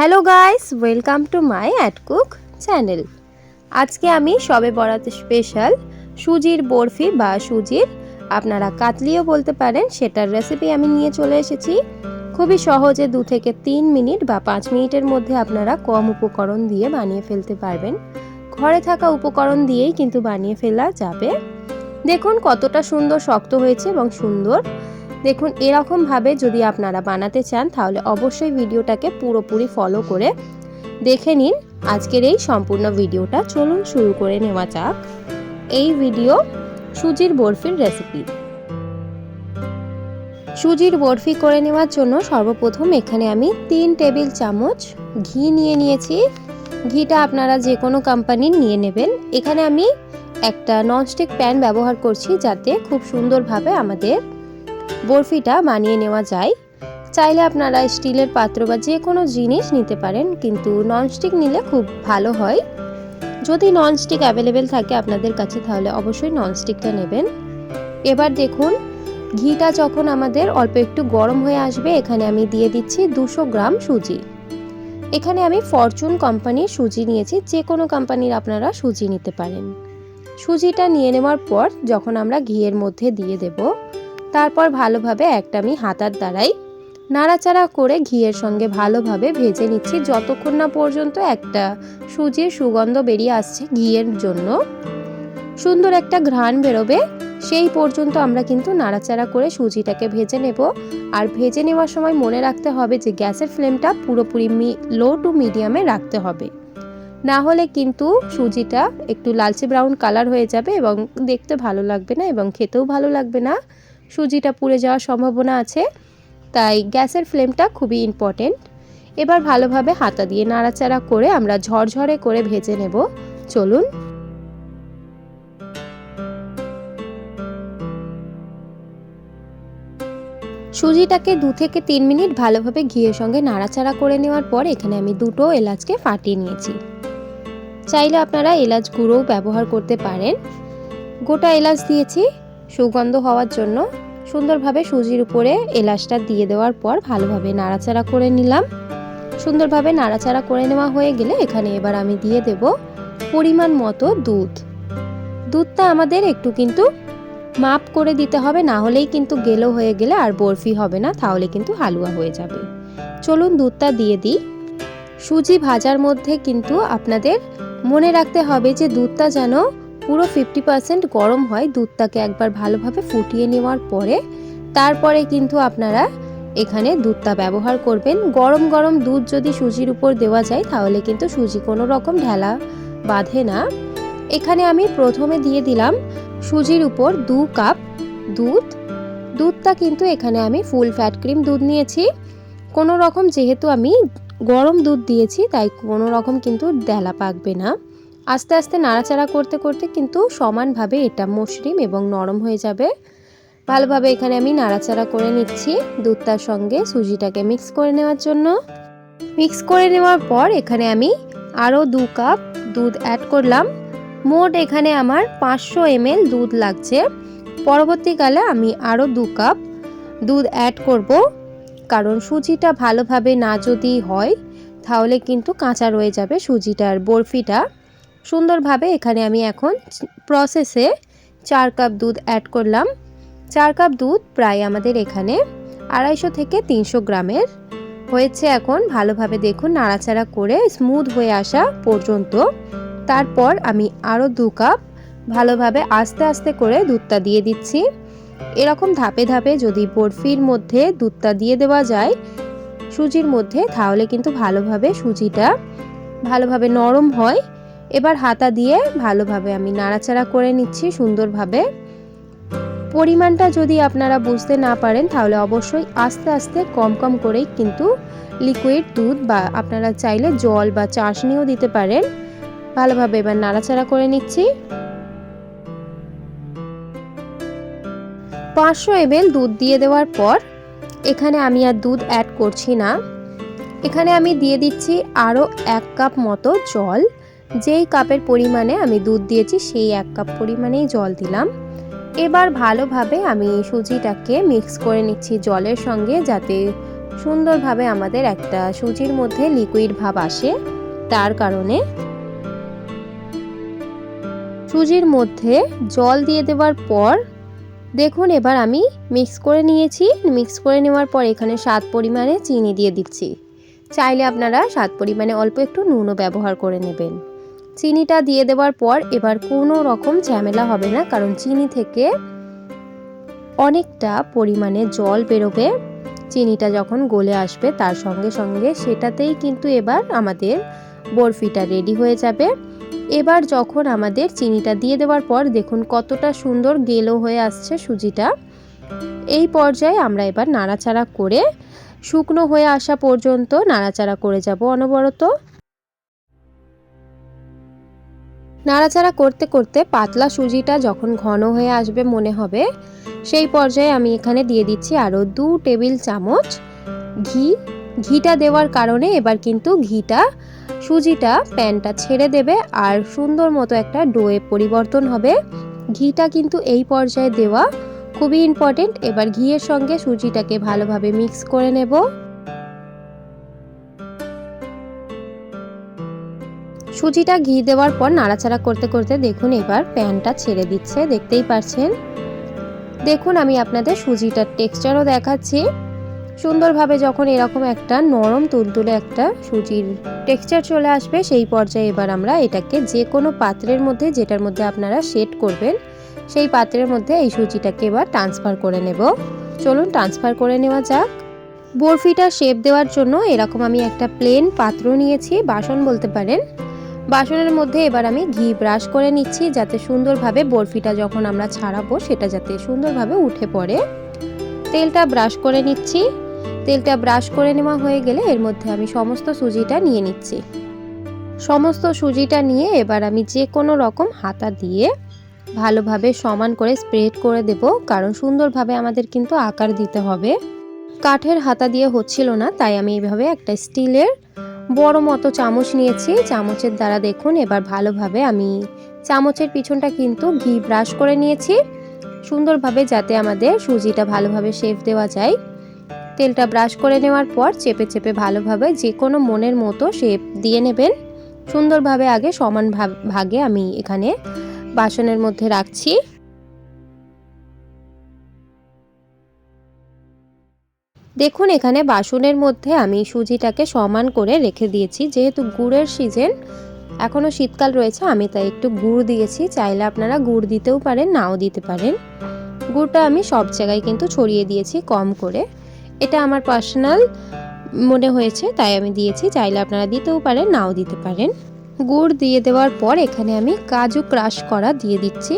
Hello guys, welcome to my at cook channel. আজকে আমি সবে বরাত স্পেশাল সুজির বরফি বা সুজির আপনারা কাতলিও বলতে পারেন, সেটার রেসিপি আমি নিয়ে চলে এসেছি। খুবই সহজে 2 থেকে 3 মিনিট বা 5 মিনিটের মধ্যে আপনারা কম উপকরণ দিয়ে বানিয়ে ফেলতে পারবেন। ঘরে থাকা উপকরণ দিয়েই কিন্তু বানিয়ে ফেলা যাবে। দেখুন কতটা সুন্দর শক্ত হয়েছে এবং সুন্দর। দেখুন এরকমভাবে যদি আপনারা বানাতে চান তাহলে অবশ্যই ভিডিওটাকে পুরোপুরি ফলো করে দেখে নিন আজকের এই সম্পূর্ণ ভিডিওটা। চলুন শুরু করে নেওয়া যাক এই ভিডিও সুজির বরফির রেসিপি। সুজির বরফি করে নেওয়ার জন্য সর্বপ্রথম এখানে আমি 3 টেবিল চামচ ঘি নিয়ে নিয়েছি। ঘিটা আপনারা যে কোনো কোম্পানির নিয়ে নেবেন। এখানে আমি একটা ননস্টিক প্যান ব্যবহার করছি যাতে খুব সুন্দরভাবে আমাদের বরফিটা বানিয়ে নেওয়া যায়। চাইলে আপনারা স্টিলের পাত্র বা যে কোনো জিনিস নিতে পারেন, কিন্তু ননস্টিক নিলে খুব ভালো হয়। যদি ননস্টিক অ্যাভেলেবেল থাকে আপনাদের কাছে তাহলে অবশ্যই ননস্টিকটা নেবেন। এবার দেখুন ঘিটা যখন আমাদের অল্প একটু গরম হয়ে আসবে, এখানে আমি দিয়ে দিচ্ছি 200 গ্রাম সুজি। এখানে আমি ফরচুন কোম্পানির সুজি নিয়েছি, যে কোনো কোম্পানির আপনারা সুজি নিতে পারেন। সুজিটা নিয়ে নেওয়ার পর যখন আমরা ঘিয়ের মধ্যে দিয়ে দেব, তারপর ভালোভাবে একটা আমি হাতার দ্বারাই নাড়াচাড়া করে ঘিয়ের সঙ্গে ভালোভাবে ভেজে নিচ্ছি, যতক্ষণ না পর্যন্ত একটা সুজির সুগন্ধ বেরিয়ে আসছে। ঘিয়ের জন্য সুন্দর একটা ঘ্রাণ বেরোবে, সেই পর্যন্ত আমরা কিন্তু নাড়াচাড়া করে সুজিটাকে ভেজে নেব। আর ভেজে নেওয়ার সময় মনে রাখতে হবে যে গ্যাসের ফ্লেমটা পুরোপুরি লো টু মিডিয়ামে রাখতে হবে, না হলে কিন্তু সুজিটা একটু লালচে ব্রাউন কালার হয়ে যাবে এবং দেখতে ভালো লাগবে না এবং খেতেও ভালো লাগবে না। সুজিটা পুড়ে যাওয়ার সম্ভাবনা আছে, তাই গ্যাসের ফ্লেমটা খুবই ইম্পর্টেন্ট। এবার ভালোভাবে হাতা দিয়ে নাড়াচাড়া করে আমরা ঝরঝরে করে ভেজে নেব। চলুন সুজিটাকে 2 থেকে 3 মিনিট ভালোভাবে ঘিয়ের সঙ্গে নাড়াচাড়া করে নেওয়ার পর এখানে আমি 2টো এলাচকে ফাটিয়ে নিয়েছি। চাইলে আপনারা এলাচ গুঁড়োও ব্যবহার করতে পারেন। গোটা এলাচ দিয়েছি সুগন্ধ হওয়ার জন্য। সুন্দরভাবে সুজির উপরে এলাচটা দিয়ে দেওয়ার পর ভালোভাবে নাড়াচাড়া করে নিলাম। সুন্দরভাবে নাড়াচাড়া করে নেওয়া হয়ে গেলে এখানে এবার আমি দিয়ে দেব পরিমাণ মতো দুধ। দুধটা আমাদের একটু কিন্তু মাপ করে দিতে হবে, না হলেই কিন্তু গেলো হয়ে গেলে আর বরফি হবে না, তাহলে কিন্তু হালুয়া হয়ে যাবে। চলুন দুধটা দিয়ে দিই। সুজি ভাজার মধ্যে কিন্তু আপনাদের মনে রাখতে হবে যে দুধটা যেন পুরো 50% গরম হয়। দুধটাকে একবার ভালোভাবে ফুটিয়ে নেওয়ার পরে তারপরে কিন্তু আপনারা এখানে দুধটা ব্যবহার করবেন। গরম গরম দুধ যদি সুজির উপর দেওয়া যায় তাহলে কিন্তু সুজি কোনো রকম ঢেলা বাঁধে না। এখানে আমি প্রথমে দিয়ে দিলাম সুজির উপর 2 কাপ দুধ। দুধটা কিন্তু এখানে আমি ফুল ফ্যাট ক্রিম দুধ নিয়েছি। কোনো রকম যেহেতু আমি গরম দুধ দিয়েছি তাই কোনো রকম কিন্তু ঢেলা পাকবে না। আস্তে আস্তে নাড়াচাড়া করতে করতে কিন্তু সমানভাবে এটা মসৃণ এবং নরম হয়ে যাবে। ভালোভাবে এখানে আমি নাড়াচাড়া করে নিচ্ছি দুধটার সঙ্গে সুজিটাকে মিক্স করে নেওয়ার জন্য। মিক্স করে নেওয়ার পর এখানে আমি আরও 2 কাপ দুধ অ্যাড করলাম। মোট এখানে আমার 500 ml দুধ লাগছে। পরবর্তীকালে আমি আরও 2 কাপ দুধ অ্যাড করব, কারণ সুজিটা ভালোভাবে না যদি হয় তাহলে কিন্তু কাঁচা রয়ে যাবে সুজিটার বরফিটা। সুন্দরভাবে এখানে আমি এখন প্রসেসে 4 কাপ দুধ অ্যাড করলাম। 4 কাপ দুধ প্রায় আমাদের এখানে 250 থেকে 300 গ্রামের হয়েছে। এখন ভালোভাবে দেখুন নাড়াচাড়া করে স্মুথ হয়ে আসা পর্যন্ত। তারপর আমি আরও 2 কাপ ভালোভাবে আস্তে আস্তে করে দুধটা দিয়ে দিচ্ছি। এরকম ধাপে ধাপে যদি বরফির মধ্যে দুধটা দিয়ে দেওয়া যায় সুজির মধ্যে, তাহলে কিন্তু ভালোভাবে সুজিটা ভালোভাবে নরম হয়। এবার হাতা দিয়ে ভালোভাবে আমি নাড়াচাড়া করে নিচ্ছি সুন্দরভাবে। পরিমাণটা যদি আপনারা বুঝতে না পারেন তাহলে অবশ্যই আস্তে আস্তে কম কম করেই কিন্তু লিকুইড দুধ বা আপনারা চাইলে জল বা চাশনিও দিতে পারেন। ভালোভাবে এবার নাড়াচাড়া করে নিচ্ছি। 500 ml দুধ দিয়ে দেওয়ার পর এখানে আমি আর দুধ অ্যাড করছি না। এখানে আমি দিয়ে দিচ্ছি আরও 1 কাপ মতো জল। যেই কাপের পরিমাণে আমি দুধ দিয়েছি সেই 1 কাপ পরিমাণেই জল দিলাম। এবার ভালোভাবে আমি সুজিটাকে মিক্স করে নিচ্ছি জলের সঙ্গে, যাতে সুন্দরভাবে আমাদের একটা সুজির মধ্যে লিকুইড ভাব আসে। তার কারণে সুজির মধ্যে জল দিয়ে দেওয়ার পর দেখুন এবার আমি মিক্স করে নিয়েছি। মিক্স করে নেওয়ার পর এখানে স্বাদ পরিমাণে চিনি দিয়ে দিচ্ছি। চাইলে আপনারা স্বাদ পরিমাণে অল্প একটু নুনও ব্যবহার করে নেবেন। চিনিটা দিয়ে দেওয়ার পর এবার কোনো রকম ঝামেলা হবে না, কারণ চিনি থেকে অনেকটা পরিমাণে জল বেরোবে। চিনিটা যখন গলে আসবে তার সঙ্গে সঙ্গে সেটাতেই কিন্তু এবার আমাদের বরফিটা রেডি হয়ে যাবে। এবার যখন আমাদের চিনিটা দিয়ে দেওয়ার পর দেখুন কতটা সুন্দর গেলো হয়ে আসছে সুজিটা। এই পর্যায়ে আমরা এবার নাড়াচাড়া করে শুকনো হয়ে আসা পর্যন্ত নাড়াচাড়া করে যাব অনবরত। নাড়াচাড়া করতে করতে পাতলা সুজিটা যখন ঘন হয়ে আসবে মনে হবে, সেই পর্যায়ে আমি এখানে দিয়ে দিচ্ছি আরও 2 টেবিল চামচ ঘি। ঘিটা দেওয়ার কারণে এবার কিন্তু সুজিটা প্যানটা ছেড়ে দেবে আর সুন্দর মতো একটা ডোয়ে পরিবর্তন হবে। ঘিটা কিন্তু এই পর্যায়ে দেওয়া খুবই ইম্পর্টেন্ট। এবার ঘিয়ের সঙ্গে সুজিটাকে ভালোভাবে মিক্স করে নেব। সুজিটা ঘি দেওয়ার পর নাড়াচাড়া করতে করতে দেখুন এবার প্যানটা ছেড়ে দিচ্ছে, দেখতেই পাচ্ছেন। দেখুন আমি আপনাদের সুজিটার টেক্সচারও দেখাচ্ছি। সুন্দরভাবে যখন এরকম একটা নরম তুলতুলে একটা সুজির টেক্সচার চলে আসবে সেই পর্যায়ে এবার আমরা এটাকে যে কোনো পাত্রের মধ্যে, যেটার মধ্যে আপনারা সেট করবেন, সেই পাত্রের মধ্যে এই সুজিটাকে এবার ট্রান্সফার করে নেব। চলুন ট্রান্সফার করে নেওয়া যাক। বরফিটা শেপ দেওয়ার জন্য এরকম আমি একটা প্লেন পাত্র নিয়েছি, বাসন বলতে পারেন। বাসনের মধ্যে এবার আমি ঘি ব্রাশ করে নিচ্ছি, যাতে সুন্দরভাবে বরফিটা যখন আমরা ছাড়াবো সেটা যাতে সুন্দরভাবে উঠে পড়ে। তেলটা ব্রাশ করে নিচ্ছি। তেলটা ব্রাশ করে নেওয়া হয়ে গেলে এর মধ্যে আমি সমস্ত সুজিটা নিয়ে নিচ্ছি। সমস্ত সুজিটা নিয়ে এবার আমি যে কোনো রকম হাতা দিয়ে ভালোভাবে সমান করে স্প্রেড করে দেব, কারণ সুন্দরভাবে আমাদের কিন্তু আকার দিতে হবে। কাঠের হাতা দিয়ে হচ্ছিল না, তাই আমি এইভাবে একটা স্টিলের বড় মতো চামচ নিয়েছি। চামচের দ্বারা দেখুন এবার ভালোভাবে আমি চামচের পিছনটা কিন্তু ঘি ব্রাশ করে নিয়েছি সুন্দরভাবে, যাতে আমাদের সুজিটা ভালোভাবে শেপ দেওয়া যায়। তেলটা ব্রাশ করে নেওয়ার পর চেপে চেপে ভালোভাবে যে কোনো মনের মতো শেপ দিয়ে নেবেন। সুন্দরভাবে আগে সমান ভাগে আমি এখানে বাসনের মধ্যে রাখছি। দেখুন এখানে বাসনের মধ্যে আমি সুজিটাকে সমান করে রেখে দিয়েছি। যেহেতু গুড়ের সিজন, এখনও শীতকাল রয়েছে, আমি তাই একটু গুড় দিয়েছি। চাইলে আপনারা গুড় দিতেও পারেন, নাও দিতে পারেন। গুড়টা আমি সব জায়গায় কিন্তু ছড়িয়ে দিয়েছি কম করে। এটা আমার পার্সোনাল মনে হয়েছে তাই আমি দিয়েছি, চাইলে আপনারা দিতেও পারেন, নাও দিতে পারেন। গুড় দিয়ে দেওয়ার পর এখানে আমি কাজু ক্রাশ করা দিয়ে দিচ্ছি।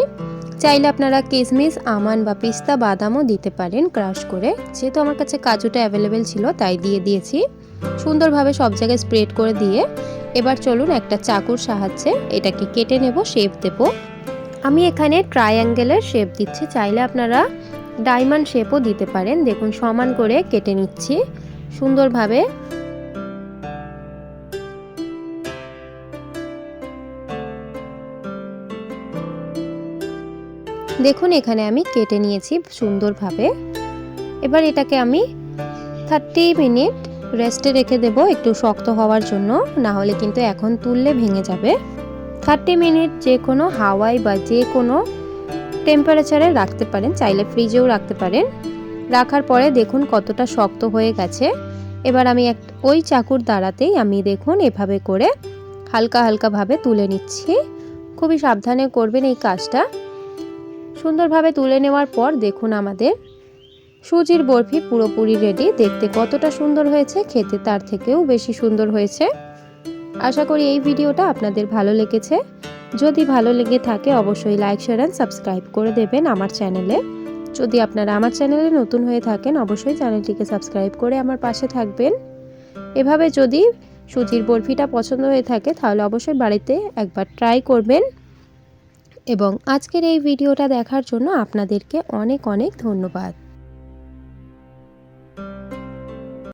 চাইলে আপনারা কিশমিশ, আমন্ড বা পিস্তা বাদামও দিতে পারেন ক্রাশ করে। যেহেতু আমার কাছে কাজুটা অ্যাভেলেবেল ছিল তাই দিয়ে দিয়েছি। সুন্দরভাবে সব জায়গায় স্প্রেড করে দিয়ে এবার চলুন একটা চাকুর সাহায্যে এটাকে কেটে নেব, শেপ দেব। আমি এখানে ট্রায়াঙ্গেলের শেপ দিচ্ছি, চাইলে আপনারা ডায়মন্ড শেপও দিতে পারেন। দেখুন সমান করে কেটে নিচ্ছি সুন্দরভাবে। দেখুন এখানে আমি কেটে নিয়েছি সুন্দরভাবে। এবার এটাকে আমি 30 মিনিট রেস্টে রেখে দেব, একটু শক্ত হওয়ার জন্য, না হলে কিন্তু এখন তুললে ভেঙে যাবে। 30 মিনিট যে কোনো হাওয়ায় বা যে কোনো টেম্পারেচারে রাখতে পারেন, চাইলে ফ্রিজেও রাখতে পারেন। রাখার পরে দেখুন কতটা শক্ত হয়ে গেছে। এবার আমি ওই চাকুর দ্বারাতেই আমি দেখুন এভাবে করে হালকা হালকাভাবে তুলে নিচ্ছি। খুবই সাবধানে করবেন এই কাজটা। সুন্দরভাবে তুলে নেওয়ার পর দেখুন আমাদের সুজির বরফি পুরোপুরি রেডি। দেখতে কতটা সুন্দর হয়েছে, খেতে তার থেকেও বেশি সুন্দর হয়েছে। আশা করি এই ভিডিওটা আপনাদের ভালো লেগেছে। যদি ভালো লেগে থাকে অবশ্যই লাইক, শেয়ার এন্ড সাবস্ক্রাইব করে দেবেন আমার চ্যানেলে। যদি আপনারা আমার চ্যানেলে নতুন হয়ে থাকেন অবশ্যই চ্যানেলটিকে সাবস্ক্রাইব করে আমার পাশে থাকবেন। এভাবে যদি সুজির বরফিটা পছন্দ হয়ে থাকে তাহলে অবশ্যই বাড়িতে একবার ট্রাই করবেন। এবং আজকের এই ভিডিওটা দেখার জন্য আপনাদেরকে অনেক অনেক ধন্যবাদ।